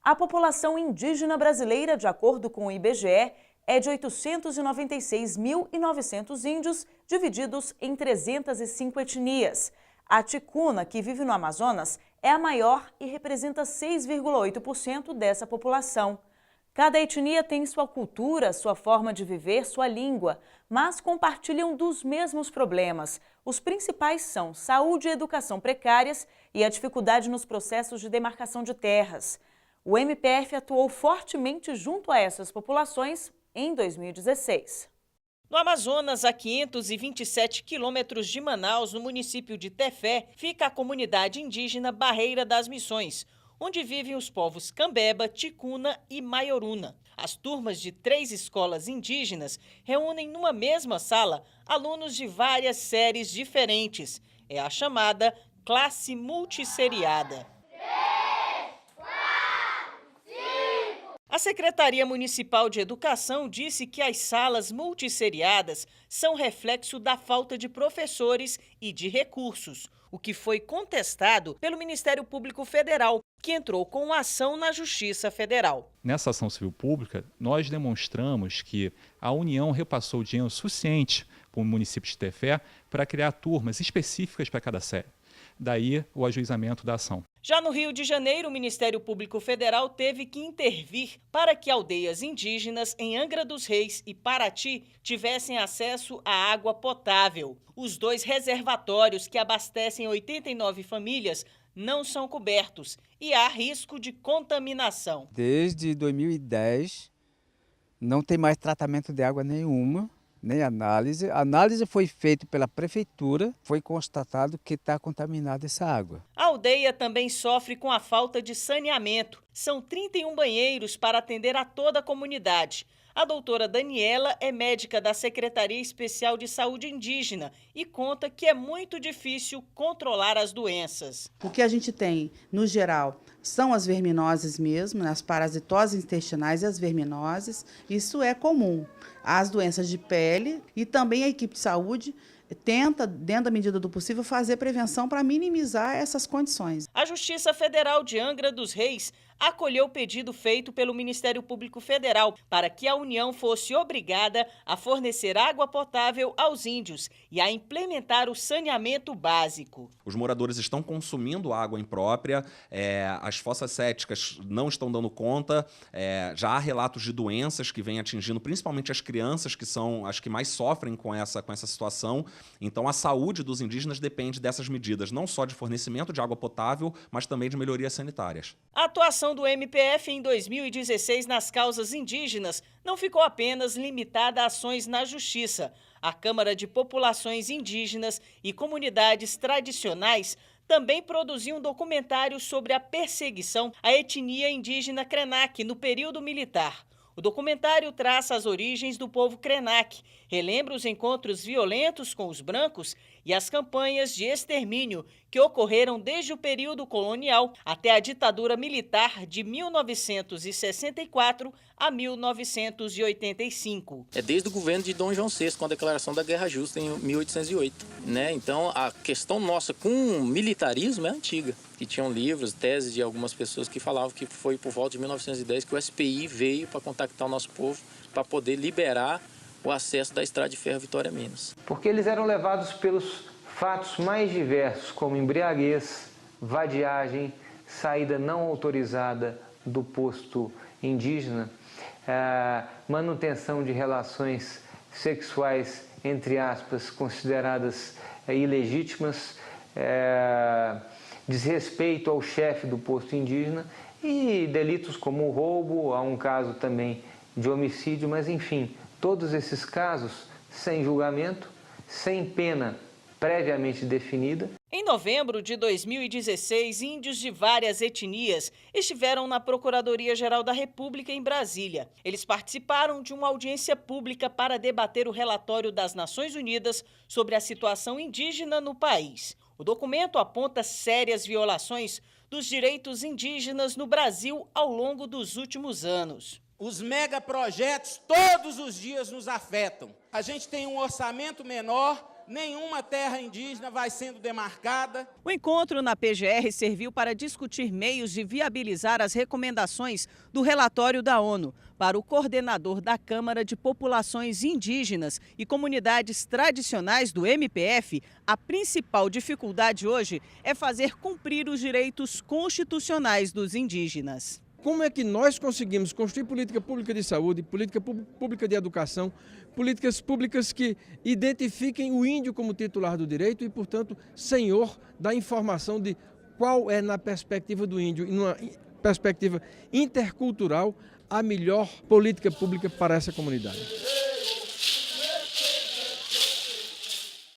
A população indígena brasileira, de acordo com o IBGE, é de 896.900 índios, divididos em 305 etnias. A ticuna, que vive no Amazonas, é a maior e representa 6,8% dessa população. Cada etnia tem sua cultura, sua forma de viver, sua língua, mas compartilham dos mesmos problemas. Os principais são saúde e educação precárias e a dificuldade nos processos de demarcação de terras. O MPF atuou fortemente junto a essas populações em 2016. No Amazonas, a 527 quilômetros de Manaus, no município de Tefé, fica a comunidade indígena Barreira das Missões, onde vivem os povos Cambeba, Ticuna e Maioruna. As turmas de 3 escolas indígenas reúnem numa mesma sala alunos de várias séries diferentes. É a chamada classe multisseriada. A Secretaria Municipal de Educação disse que as salas multisseriadas são reflexo da falta de professores e de recursos, o que foi contestado pelo Ministério Público Federal, que entrou com ação na Justiça Federal. Nessa ação civil pública, nós demonstramos que a União repassou dinheiro suficiente para o município de Tefé para criar turmas específicas para cada série. Daí o ajuizamento da ação. Já no Rio de Janeiro, o Ministério Público Federal teve que intervir para que aldeias indígenas em Angra dos Reis e Paraty tivessem acesso à água potável. Os 2 reservatórios que abastecem 89 famílias não são cobertos e há risco de contaminação. Desde 2010 não tem mais tratamento de água nenhuma, nem análise. A análise foi feita pela prefeitura, foi constatado que está contaminada essa água. A aldeia também sofre com a falta de saneamento. São 31 banheiros para atender a toda a comunidade. A doutora Daniela é médica da Secretaria Especial de Saúde Indígena e conta que é muito difícil controlar as doenças. O que a gente tem, no geral, são as verminoses mesmo, as parasitoses intestinais e as verminoses. Isso é comum. As doenças de pele e também a equipe de saúde tenta, dentro da medida do possível, fazer prevenção para minimizar essas condições. A Justiça Federal de Angra dos Reis acolheu o pedido feito pelo Ministério Público Federal para que a União fosse obrigada a fornecer água potável aos índios e a implementar o saneamento básico. Os moradores estão consumindo água imprópria, as fossas sépticas não estão dando conta, já há relatos de doenças que vêm atingindo principalmente as crianças, que são as que mais sofrem com essa situação. Então a saúde dos indígenas depende dessas medidas, não só de fornecimento de água potável, mas também de melhorias sanitárias. A atuação do MPF em 2016 nas causas indígenas não ficou apenas limitada a ações na Justiça. A Câmara de Populações Indígenas e Comunidades Tradicionais também produziu um documentário sobre a perseguição à etnia indígena Krenak no período militar. O documentário traça as origens do povo Krenak, relembra os encontros violentos com os brancos e as campanhas de extermínio que ocorreram desde o período colonial até a ditadura militar de 1964 a 1985. É desde o governo de Dom João VI, com a declaração da Guerra Justa em 1808. Então, a questão nossa com o militarismo é antiga. E tinham livros, teses de algumas pessoas que falavam que foi por volta de 1910 que o SPI veio para contactar o nosso povo para poder liberar o acesso da estrada de ferro Vitória-Minas. Porque eles eram levados pelos fatos mais diversos, como embriaguez, vadiagem, saída não autorizada do posto indígena, manutenção de relações sexuais, entre aspas, consideradas ilegítimas, desrespeito ao chefe do posto indígena e delitos como o roubo, há um caso também de homicídio, mas enfim, todos esses casos sem julgamento, sem pena previamente definida. Em novembro de 2016, índios de várias etnias estiveram na Procuradoria-Geral da República em Brasília. Eles participaram de uma audiência pública para debater o relatório das Nações Unidas sobre a situação indígena no país. O documento aponta sérias violações dos direitos indígenas no Brasil ao longo dos últimos anos. Os megaprojetos todos os dias nos afetam. A gente tem um orçamento menor, nenhuma terra indígena vai sendo demarcada. O encontro na PGR serviu para discutir meios de viabilizar as recomendações do relatório da ONU. Para o coordenador da Câmara de Populações Indígenas e Comunidades Tradicionais do MPF, a principal dificuldade hoje é fazer cumprir os direitos constitucionais dos indígenas. Como é que nós conseguimos construir política pública de saúde, política pública de educação, políticas públicas que identifiquem o índio como titular do direito e, portanto, senhor da informação de qual é, na perspectiva do índio e numa perspectiva intercultural, a melhor política pública para essa comunidade.